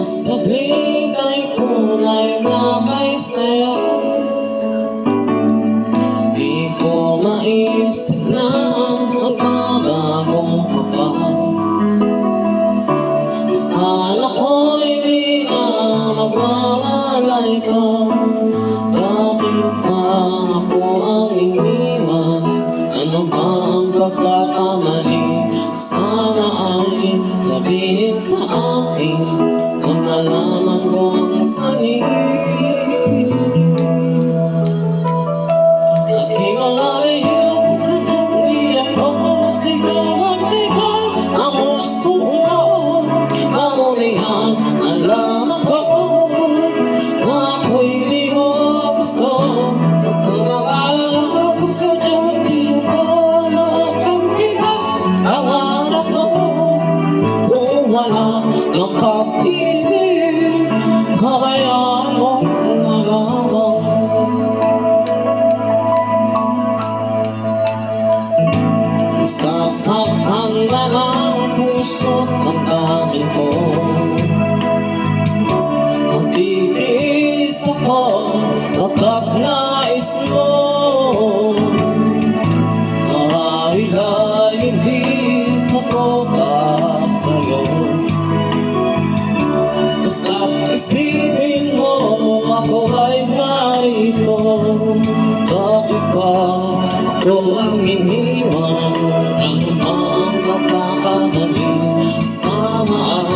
Saglit ay tunay na kay sa'yo. Di ko maisip na magbabago ka pa. Akala ko'y di na mawawalay ka. Bakit pa ako ang iniwan? Ano ba ang pagkakamali? Sana ay sabihin sa akin kung nalaman ko ang sanin. Aking alayo sa di ako sigaw at ikaw ang gusto mo. Mamunihan nalaman ko na ako'y di mo gusto. At kung mag-alala ko sa di ako nakakamihan ang harap ko. Kung wala ng pag-ibig, hayaan mo na lamang. Sasaktan na ng puso't ang daming ko. Kung titiis ako, kapag nais mo, marahil ay hindi ako para sa'yo. Basta't isipin mo, ako ay narito. Bakit ba ako ang iniwan? Ano ba ang pagkakamali? Sana ay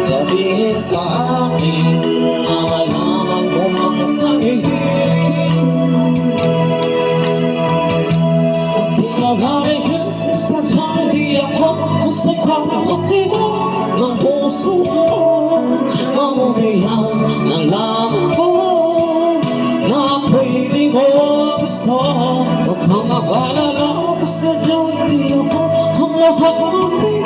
sabihin sa akin na malaman ko ang sakit. Pinagaling sa dyan, di ako gusto ka magtibo ng puso mo. Mamunihan ng lamang ko na ako'y di mo gusto. Huwag kang mag-alala, basta dyan di ako ang lahat ng